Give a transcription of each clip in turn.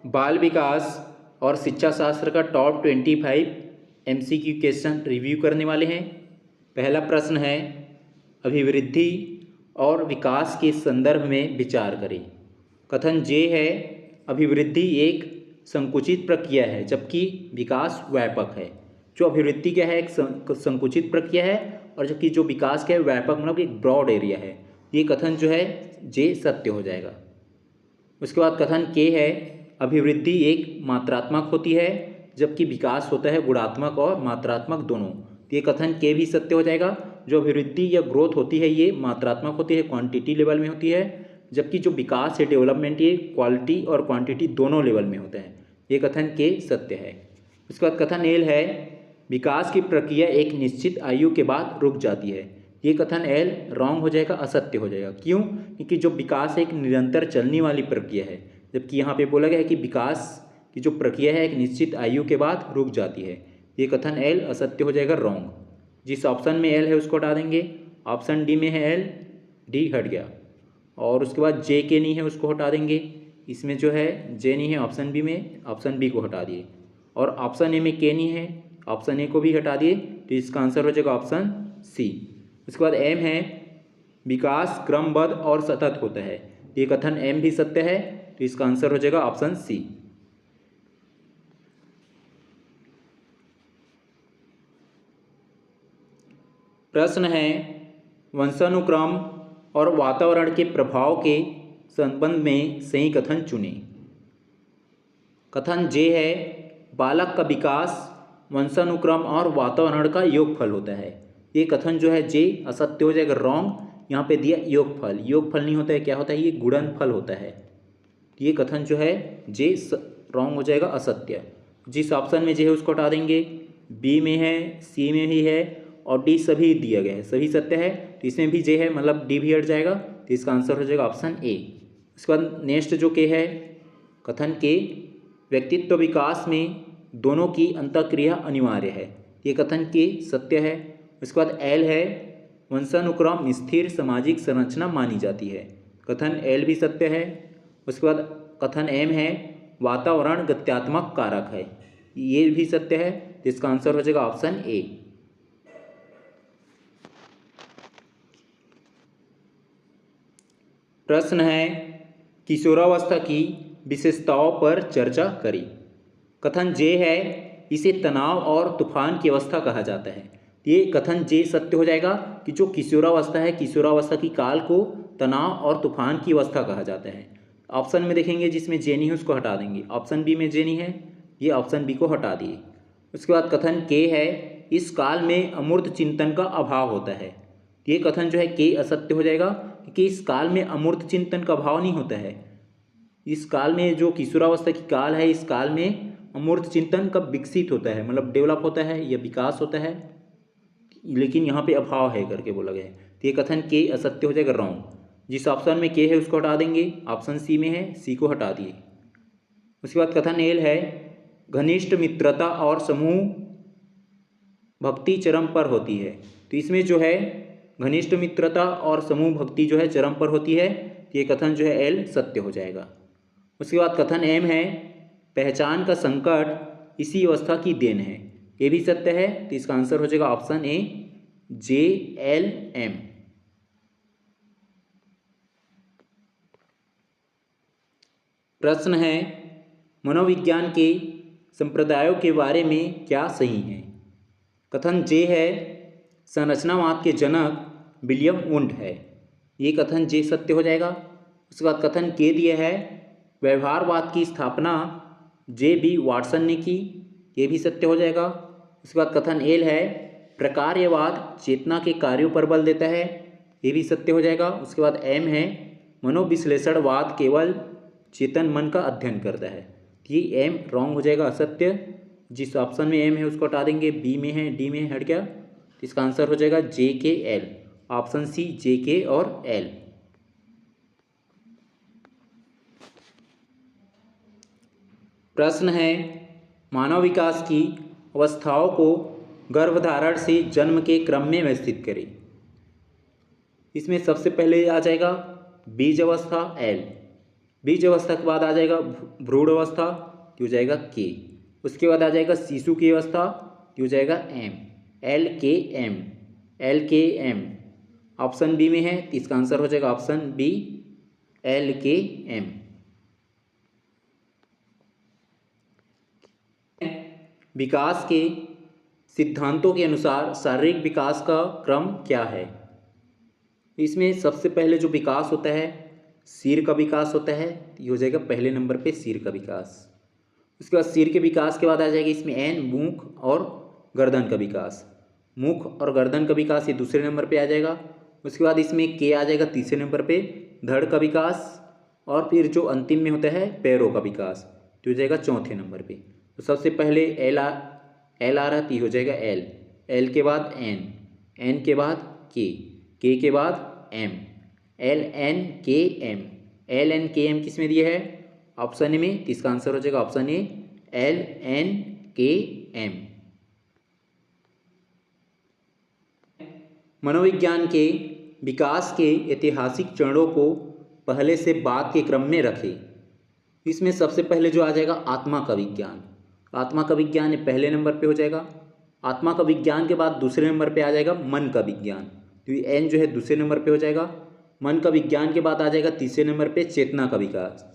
बाल विकास और शिक्षा शास्त्र का टॉप 25 MCQ क्वेश्चन रिव्यू करने वाले हैं। पहला प्रश्न है, अभिवृद्धि और विकास के संदर्भ में विचार करें। कथन जे है, अभिवृद्धि एक संकुचित प्रक्रिया है जबकि विकास व्यापक है। जो अभिवृद्धि क्या है, एक संकुचित प्रक्रिया है, और जबकि जो विकास क्या है, व्यापक मतलब एक ब्रॉड एरिया है। ये कथन जो है जे सत्य हो जाएगा। उसके बाद कथन के है, अभिवृद्धि एक मात्रात्मक होती है जबकि विकास होता है गुणात्मक और मात्रात्मक दोनों। ये कथन के भी सत्य हो जाएगा। जो अभिवृद्धि या ग्रोथ होती है ये मात्रात्मक होती है, क्वांटिटी लेवल में होती है, जबकि जो विकास है, डेवलपमेंट, ये क्वालिटी और क्वांटिटी दोनों लेवल में होता है। ये कथन के सत्य है। उसके बाद कथन एल है, विकास की प्रक्रिया एक निश्चित आयु के बाद रुक जाती है। ये कथन एल रॉन्ग हो जाएगा, असत्य हो जाएगा। क्यों? क्योंकि जो विकास एक निरंतर चलने वाली प्रक्रिया है, जबकि यहाँ पे बोला गया है कि विकास की जो प्रक्रिया है एक निश्चित आयु के बाद रुक जाती है। ये कथन एल असत्य हो जाएगा, रॉन्ग। जिस ऑप्शन में एल है उसको हटा देंगे। ऑप्शन डी में है एल, डी हट गया। और उसके बाद जे के नहीं है उसको हटा देंगे। इसमें जो है जे नहीं है ऑप्शन बी में, ऑप्शन बी को हटा दिए। और ऑप्शन ए में के नहीं है, ऑप्शन ए को भी हटा दिए, तो इसका आंसर हो जाएगा ऑप्शन सी। उसके बाद एम है, विकास क्रमबद्ध और सतत होता है। ये कथन एम भी सत्य है, तो इसका आंसर हो जाएगा ऑप्शन सी। प्रश्न है, वंशानुक्रम और वातावरण के प्रभाव के संबंध में सही कथन चुनें। कथन जे है, बालक का विकास वंशानुक्रम और वातावरण का योगफल होता है। ये कथन जो है जे असत्य हो जाएगा, रॉन्ग। यहाँ पे दिया योगफल, योगफल नहीं होता है, क्या होता है, ये गुणनफल होता है। ये कथन जो है जे रॉन्ग हो जाएगा, असत्य। जिस ऑप्शन में जे है उसको हटा देंगे। बी में है, सी में भी है, और डी सभी दिया गया है, सभी सत्य है, तो इसमें भी जे है, मतलब डी भी हट जाएगा, तो इसका आंसर हो जाएगा ऑप्शन ए। उसके बाद नेक्स्ट जो के है, कथन के, व्यक्तित्व विकास में दोनों की अंतःक्रिया अनिवार्य है। ये कथन के सत्य है। उसके बाद एल है, वंशानुक्रम स्थिर सामाजिक संरचना मानी जाती है। कथन एल भी सत्य है। उसके बाद कथन एम है, वातावरण गत्यात्मक कारक है। ये भी सत्य है, तो इसका आंसर हो जाएगा ऑप्शन ए। प्रश्न है, किशोरावस्था की विशेषताओं पर चर्चा करी। कथन जे है, इसे तनाव और तूफान की अवस्था कहा जाता है। ये कथन जे सत्य हो जाएगा कि जो किशोरावस्था है, किशोरावस्था की काल को तनाव और तूफान की अवस्था कहा जाता है। ऑप्शन में देखेंगे जिसमें जे नहीं है उसको हटा देंगे। ऑप्शन बी में जे नहीं है, ये ऑप्शन बी को हटा दिए। उसके बाद कथन के है, इस काल में अमूर्त चिंतन का अभाव होता है। ये कथन जो है के असत्य हो जाएगा, क्योंकि इस काल में अमूर्त चिंतन का अभाव नहीं होता है। इस काल में जो किशोरावस्था की काल है, इस काल में अमूर्त चिंतन कब विकसित होता है, मतलब डेवलप होता है या विकास होता है, लेकिन यहाँ पे अभाव है करके बोला गया है। तो ये कथन के असत्य हो जाएगा, रॉन्ग। जिस ऑप्शन में के है उसको हटा देंगे। ऑप्शन सी में है, सी को हटा दिए। उसके बाद कथन एल है, घनिष्ठ मित्रता और समूह भक्ति चरम पर होती है। तो इसमें जो है घनिष्ठ मित्रता और समूह भक्ति जो है चरम पर होती है। ये कथन जो है एल सत्य हो जाएगा। उसके बाद कथन एम है, पहचान का संकट इसी अवस्था की देन है। ये भी सत्य है, तो इसका आंसर हो जाएगा option A, J L M. प्रश्न है, मनोविज्ञान के संप्रदायों के बारे में क्या सही है। कथन जे है, संरचनावाद के जनक विलियम वुंड है। ये कथन जे सत्य हो जाएगा। उसके बाद कथन के दिया है, व्यवहारवाद की स्थापना जे बी वाटसन ने की। ये भी सत्य हो जाएगा। उसके बाद कथन एल है, प्रकार्यवाद चेतना के कार्यों पर बल देता है। ये भी सत्य हो जाएगा। उसके बाद एम है, मनोविश्लेषणवाद केवल चेतन मन का अध्ययन करता है। ये एम रॉन्ग हो जाएगा, असत्य। जिस ऑप्शन में एम है उसको हटा देंगे। बी में है, डी में हट गया, इसका आंसर हो जाएगा जे के एल। ऑप्शन सी, जे के और एल। प्रश्न है, मानव विकास की अवस्थाओं को गर्भधारण से जन्म के क्रम में व्यवस्थित करें। इसमें सबसे पहले आ जाएगा बीज अवस्था एल। बीज अवस्था के बाद आ जाएगा भ्रूण अवस्था, ये हो जाएगा के। उसके बाद आ जाएगा शिशु की अवस्था, ये हो जाएगा M, LKM, LKM option B में है, तो इसका आंसर हो जाएगा ऑप्शन बी, LKM। विकास के सिद्धांतों के अनुसार शारीरिक विकास का क्रम क्या है? इसमें सबसे पहले जो विकास होता है सिर का विकास होता है, ये हो जाएगा पहले नंबर पे सिर का विकास। उसके बाद सिर के विकास के बाद आ जाएगा इसमें एन, मुख और गर्दन का विकास। मुख और गर्दन का विकास ये दूसरे नंबर पे आ जाएगा। उसके बाद इसमें के आ जाएगा तीसरे नंबर पे, धड़ का विकास, और फिर जो अंतिम में होता है पैरों का विकास, तो हो जाएगा चौथे नंबर पे। तो सबसे पहले एल आ रहा है, तो हो जाएगा एल के बाद एन के बाद के के बाद एम, LNKM, LNKM किस में दिया है? ऑप्शन ए में, तो इसका आंसर हो जाएगा ऑप्शन ए, LNKM। मनोविज्ञान के विकास के ऐतिहासिक चरणों को पहले से बाद के क्रम में रखें। इसमें सबसे पहले जो आ जाएगा आत्मा का विज्ञान। आत्मा का विज्ञान पहले नंबर पे हो जाएगा। आत्मा का विज्ञान के बाद दूसरे नंबर पे आ जाएगा मन का विज्ञान, तो ये एन जो है दूसरे नंबर पे हो जाएगा। मन का विज्ञान के बाद आ जाएगा तीसरे नंबर पे चेतना का विकास,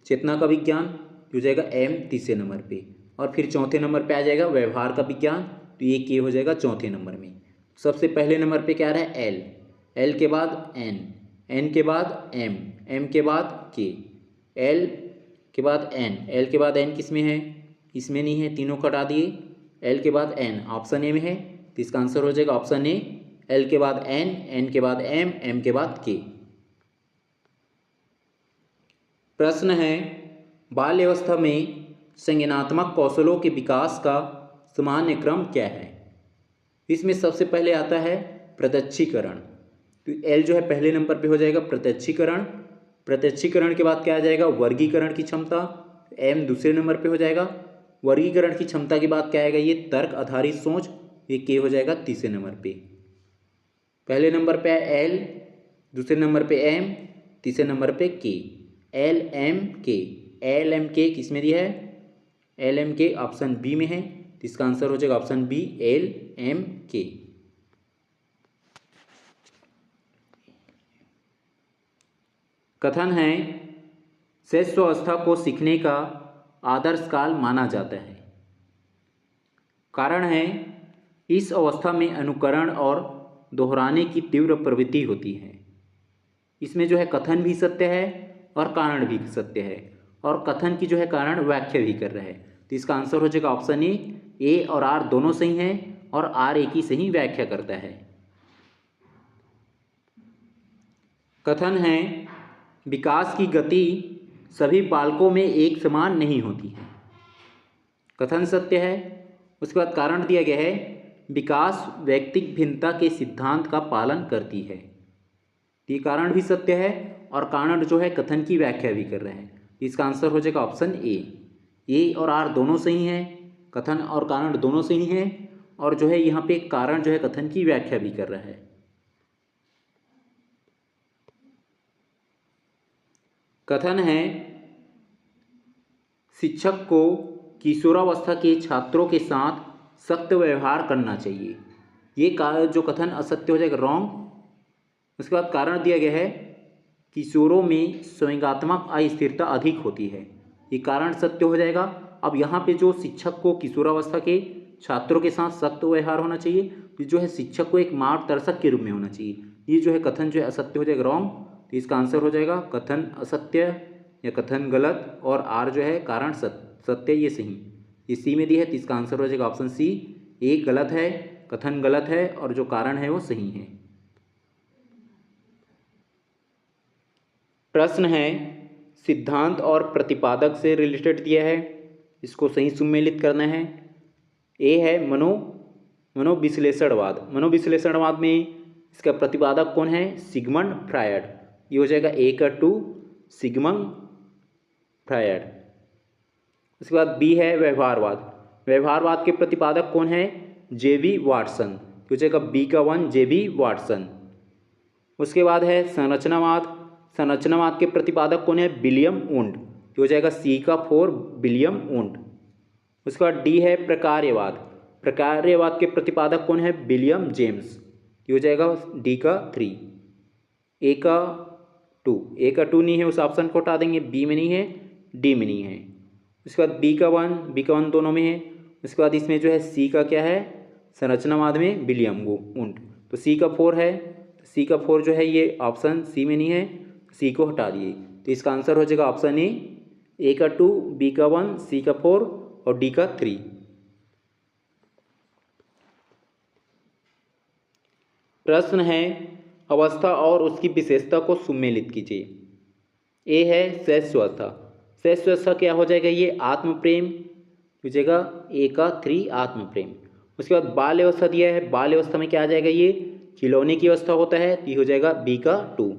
चेतना का विज्ञान हो जाएगा एम तीसरे नंबर पे। और फिर चौथे नंबर पे आ जाएगा व्यवहार का विज्ञान, तो ये के हो जाएगा चौथे नंबर में। सबसे पहले नंबर पे क्या आ रहा है एल के बाद एन के बाद एम के बाद के, एल के बाद एल के बाद एन किस में है? इसमें नहीं है, तीनों कटा दिए। एल के बाद एन ऑप्शन ए में है, तो इसका आंसर हो जाएगा ऑप्शन ए, एल के बाद एन के बाद एम के बाद के। प्रश्न है बाल्यावस्था में संज्ञानात्मक कौशलों के विकास का सामान्य क्रम क्या है? इसमें सबसे पहले आता है प्रत्यक्षीकरण, तो एल जो है पहले नंबर पे हो जाएगा प्रत्यक्षीकरण। प्रत्यक्षीकरण के बाद क्या आ जाएगा? वर्गीकरण की क्षमता, एम दूसरे नंबर पे हो जाएगा। वर्गीकरण की क्षमता के बाद क्या आएगा? ये तर्क आधारित सोच, ये के हो जाएगा तीसरे नंबर पे। पहले नंबर पे एल, दूसरे नंबर पे एम, तीसरे नंबर पे के, एल एम के किस में दिया है? LMK ऑप्शन बी में है, तो इसका आंसर हो जाएगा ऑप्शन बी, LMK। कथन है शैशवावस्था को सीखने का आदर्श काल माना जाता है। कारण है इस अवस्था में अनुकरण और दोहराने की तीव्र प्रवृत्ति होती है। इसमें जो है कथन भी सत्य है और कारण भी सत्य है, और कथन की जो है कारण व्याख्या भी कर रहा है, तो इसका आंसर हो जाएगा ऑप्शन ए और आर दोनों सही हैं, और आर एक ही सही व्याख्या करता है। कथन है विकास की गति सभी बालकों में एक समान नहीं होती है। कथन सत्य है। उसके बाद कारण दिया गया है विकास व्यक्तिक भिन्नता के सिद्धांत का पालन करती है, ये कारण भी सत्य है और कारण जो है कथन की व्याख्या भी कर रहे हैं, इसका आंसर हो जाएगा ऑप्शन ए और आर दोनों सही हैं, कथन और कारण दोनों सही हैं, और जो है यहाँ पे कारण जो है कथन की व्याख्या भी कर रहा है। कथन है शिक्षक को किशोरावस्था के छात्रों के साथ सख्त व्यवहार करना चाहिए, ये जो कथन असत्य हो जाएगा, रॉन्ग। उसके बाद कारण दिया गया है किशोरों में संवेगात्मक अस्थिरता अधिक होती है, ये कारण सत्य हो जाएगा। अब यहाँ पे जो शिक्षक को किशोरावस्था के छात्रों के साथ सख्त व्यवहार होना चाहिए, ये जो है शिक्षक को एक मार्गदर्शक के रूप में होना चाहिए, ये जो है कथन जो है असत्य हो जाएगा, रॉन्ग। तो इसका आंसर हो जाएगा कथन असत्य या कथन गलत, और आर जो है कारण सत्य, ये सही, ये सी में दी है, तो इसका आंसर हो जाएगा ऑप्शन सी, ए गलत है, कथन गलत है और जो कारण है वो सही है। प्रश्न है सिद्धांत और प्रतिपादक से रिलेटेड दिया है, इसको सही सुमेलित करना है। ए है मनोविश्लेषणवाद। मनोविश्लेषणवाद में इसका प्रतिपादक कौन है? सिगमंड फ्रायड, ये हो जाएगा ए का 2, सिगमंड फ्रायड। उसके बाद बी है व्यवहारवाद। व्यवहारवाद के प्रतिपादक कौन है? जेबी वाटसन, हो जाएगा बी का 1, जेबी वाटसन। उसके बाद है संरचनावाद। संरचनावाद के प्रतिपादक कौन है? William wound. ये हो जाएगा सी का 4 विलियम वुंड। उसके बाद डी है प्रकार्यवाद। प्रकार्यवाद के प्रतिपादक कौन है? William James. ये हो जाएगा डी का 3। ए का 2 नहीं है, उस ऑप्शन को हटा देंगे। बी में नहीं है, डी में नहीं है। उसके बाद बी का 1 दोनों में है। उसके बाद इसमें जो है सी का क्या है? संरचनावाद में विलियम वुंड। तो सी का 4 है, सी का 4 जो है ये ऑप्शन सी में नहीं है, सी को हटा दिए। तो इसका आंसर हो जाएगा ऑप्शन ए का 2, बी का 1, सी का 4 और डी का 3। प्रश्न है अवस्था और उसकी विशेषता को सुमेलित कीजिए। ए है शैशवावस्था। शैशवावस्था क्या हो जाएगा? ये आत्म प्रेम हो जाएगा ए का 3 आत्म प्रेम। उसके बाद बाल अवस्था दिया है, बाल अवस्था में क्या आ जाएगा? ये खिलौने की अवस्था होता है, तो ये हो जाएगा बी का 2।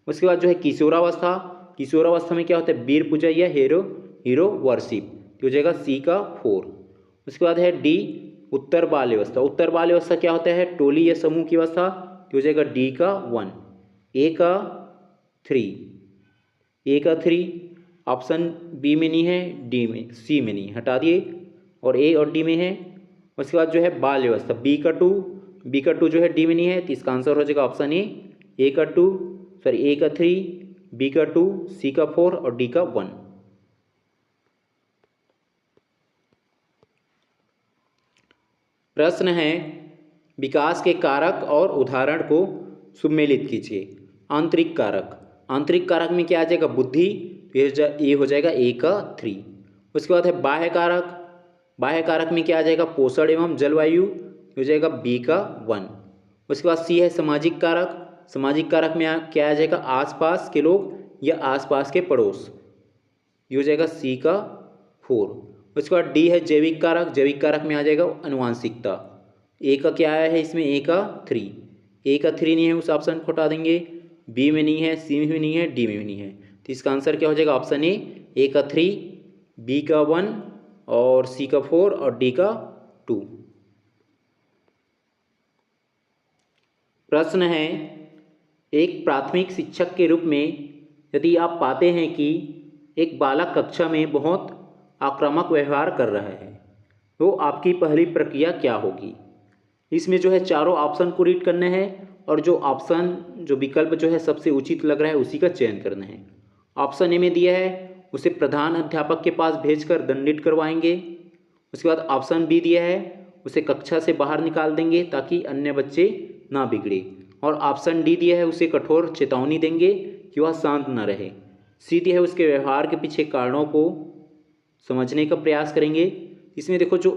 उसके बाद जो है किशोरावस्था, किशोरावस्था में क्या होता है? वीर पूजा या हीरो वर्शिप, तो हो जाएगा सी का 4। उसके बाद है डी उत्तर बाल अवस्था। उत्तर बाल अवस्था क्या होता है? टोली या समूह की अवस्था, तो हो जाएगा डी का 1। ए का 3 ऑप्शन बी में नहीं है, डी में, सी में नहीं, हटा दिए, और ए और डी में है। उसके बाद जो है बाल व्यवस्था, बी का 2 जो है डी में नहीं है, तो इसका आंसर हो जाएगा ऑप्शन ए का 3, बी का 2, सी का 4 और डी का 1। प्रश्न है विकास के कारक और उदाहरण को सुमेलित कीजिए। आंतरिक कारक, आंतरिक कारक में क्या आ जाएगा? बुद्धि, ये हो जाएगा ए का 3। उसके बाद है बाह्य कारक, बाह्य कारक में क्या आ जाएगा? पोषण एवं जलवायु, हो जाएगा बी का 1। उसके बाद सी है सामाजिक कारक, सामाजिक कारक में क्या आ जाएगा? आसपास के लोग या आसपास के पड़ोस, ये हो जाएगा सी का 4। उसके बाद डी है जैविक कारक, जैविक कारक में आ जाएगा अनुवांशिकता। ए का क्या आया है इसमें? ए का 3 नहीं है, उस ऑप्शन को हटा देंगे। बी में नहीं है, सी में नहीं है, डी में नहीं है, तो इसका आंसर क्या हो जाएगा? ऑप्शन ए का 3, बी का 1 और सी का 4 और डी का 2। प्रश्न है एक प्राथमिक शिक्षक के रूप में यदि आप पाते हैं कि एक बालक कक्षा में बहुत आक्रामक व्यवहार कर रहा है, तो आपकी पहली प्रक्रिया क्या होगी? इसमें जो है चारों ऑप्शन को रीड करना है और जो विकल्प जो है सबसे उचित लग रहा है उसी का चयन करना है। ऑप्शन ए में दिया है उसे प्रधान अध्यापक के पास भेजकर दंडित करवाएंगे। उसके बाद ऑप्शन बी दिया है उसे कक्षा से बाहर निकाल देंगे ताकि अन्य बच्चे ना बिगड़े। और ऑप्शन डी दिया है उसे कठोर चेतावनी देंगे कि वह शांत न रहे। सी दिया है उसके व्यवहार के पीछे कारणों को समझने का प्रयास करेंगे। इसमें देखो जो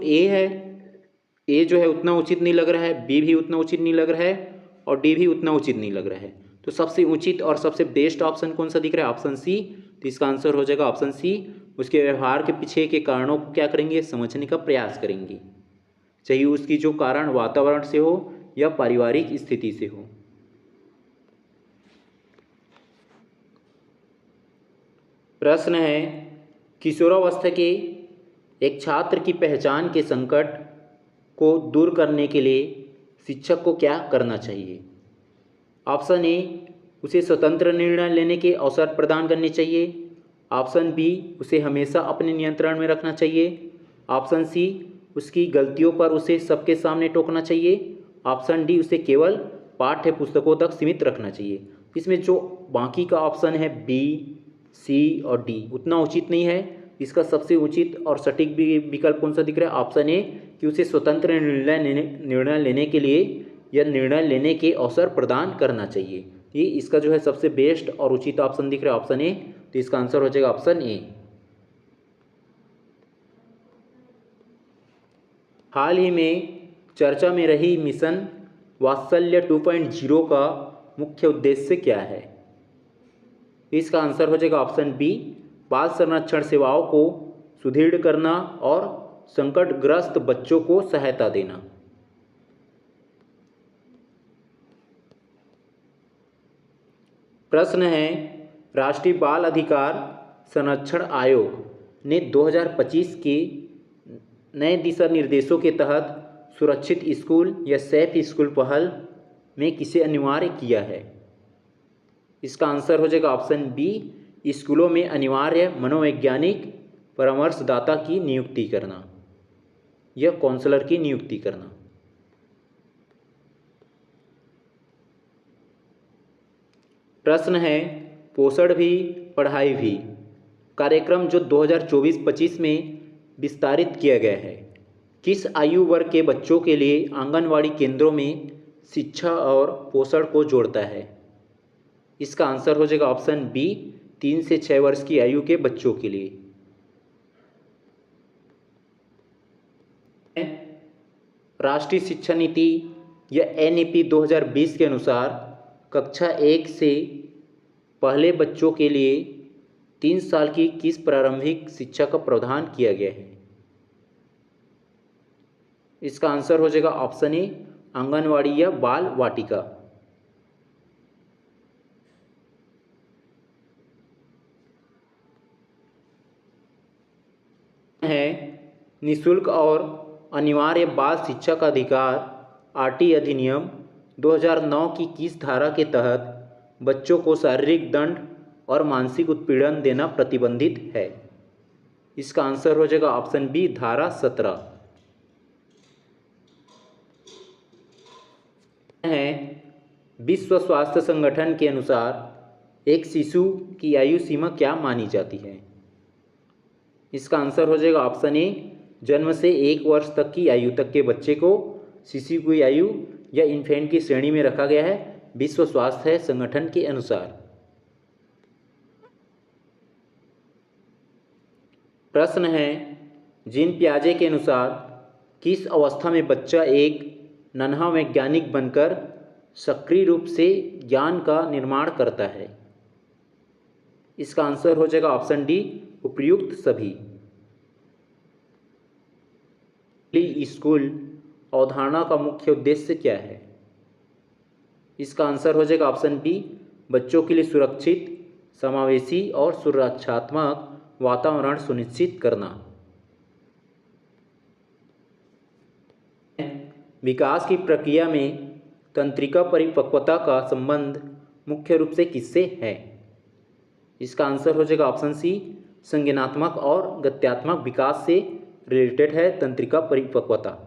ए जो है उतना उचित नहीं लग रहा है, बी भी उतना उचित नहीं लग रहा है और डी भी उतना उचित नहीं लग रहा है। तो सबसे उचित और सबसे बेस्ट ऑप्शन कौन सा दिख रहा है? Option C. तो इसका आंसर हो जाएगा ऑप्शन सी। उसके व्यवहार के पीछे के कारणों को क्या करेंगे? समझने का प्रयास करेंगे, चाहे उसकी जो कारण वातावरण से हो या पारिवारिक स्थिति से हो। प्रश्न है किशोरावस्था के एक छात्र की पहचान के संकट को दूर करने के लिए शिक्षक को क्या करना चाहिए? ऑप्शन ए उसे स्वतंत्र निर्णय लेने के अवसर प्रदान करने चाहिए। ऑप्शन बी उसे हमेशा अपने नियंत्रण में रखना चाहिए। ऑप्शन सी उसकी गलतियों पर उसे सबके सामने टोकना चाहिए। ऑप्शन डी उसे केवल पाठ्य पुस्तकों तक सीमित रखना चाहिए। इसमें जो बाकी का ऑप्शन है बी, सी और डी उतना उचित नहीं है। इसका सबसे उचित और सटीक विकल्प कौन सा दिख रहा है? ऑप्शन ए कि उसे स्वतंत्र निर्णय लेने के लिए या निर्णय लेने के अवसर प्रदान करना चाहिए। ये इसका जो है सबसे बेस्ट और उचित ऑप्शन दिख रहा है ऑप्शन ए। तो इसका आंसर हो जाएगा ऑप्शन ए। हाल ही में चर्चा में रही मिशन वात्सल्य 2.0 का मुख्य उद्देश्य क्या है? इसका आंसर हो जाएगा ऑप्शन बी, बाल संरक्षण सेवाओं को सुदृढ़ करना और संकटग्रस्त बच्चों को सहायता देना। प्रश्न है राष्ट्रीय बाल अधिकार संरक्षण आयोग ने 2025 के नए दिशा निर्देशों के तहत सुरक्षित स्कूल या सेफ स्कूल पहल में किसे अनिवार्य किया है? इसका आंसर हो जाएगा ऑप्शन बी, स्कूलों में अनिवार्य मनोवैज्ञानिक परामर्शदाता की नियुक्ति करना या काउंसलर की नियुक्ति करना। प्रश्न है, पोषण भी पढ़ाई भी कार्यक्रम जो 2024-25 में विस्तारित किया गया है, किस आयु वर्ग के बच्चों के लिए आंगनवाड़ी केंद्रों में शिक्षा और पोषण को जोड़ता है? इसका आंसर हो जाएगा ऑप्शन बी, 3 से 6 वर्ष की आयु के बच्चों के लिए। राष्ट्रीय शिक्षा नीति या NEP 2020 के अनुसार कक्षा 1 से पहले बच्चों के लिए 3 साल की किस प्रारंभिक शिक्षा का प्रावधान किया गया है? इसका आंसर हो जाएगा ऑप्शन ए, आंगनवाड़ी या बाल वाटिका। है, निःशुल्क और अनिवार्य बाल शिक्षा का अधिकार RT अधिनियम 2009 की किस धारा के तहत बच्चों को शारीरिक दंड और मानसिक उत्पीड़न देना प्रतिबंधित है? इसका आंसर हो जाएगा ऑप्शन बी, धारा 17। है, विश्व स्वास्थ्य संगठन के अनुसार एक शिशु की आयु सीमा क्या मानी जाती है? इसका आंसर हो जाएगा ऑप्शन ए, जन्म से 1 वर्ष तक की आयु तक के बच्चे को शिशु की आयु या इन्फेंट की श्रेणी में रखा गया है विश्व स्वास्थ्य संगठन के अनुसार। प्रश्न है, जीन पियाजे के अनुसार किस अवस्था में बच्चा एक नन्हा वैज्ञानिक बनकर सक्रिय रूप से ज्ञान का निर्माण करता है? इसका आंसर हो जाएगा ऑप्शन डी, उपयुक्त सभी। स्कूल अवधारणा का मुख्य उद्देश्य क्या है? इसका आंसर हो जाएगा ऑप्शन बी, बच्चों के लिए सुरक्षित, समावेशी और सुरक्षात्मक वातावरण सुनिश्चित करना। विकास की प्रक्रिया में तंत्रिका परिपक्वता का संबंध मुख्य रूप से किससे है? इसका आंसर हो जाएगा ऑप्शन सी, संज्ञानात्मक और गत्यात्मक विकास से रिलेटेड है तंत्रिका परिपक्वता।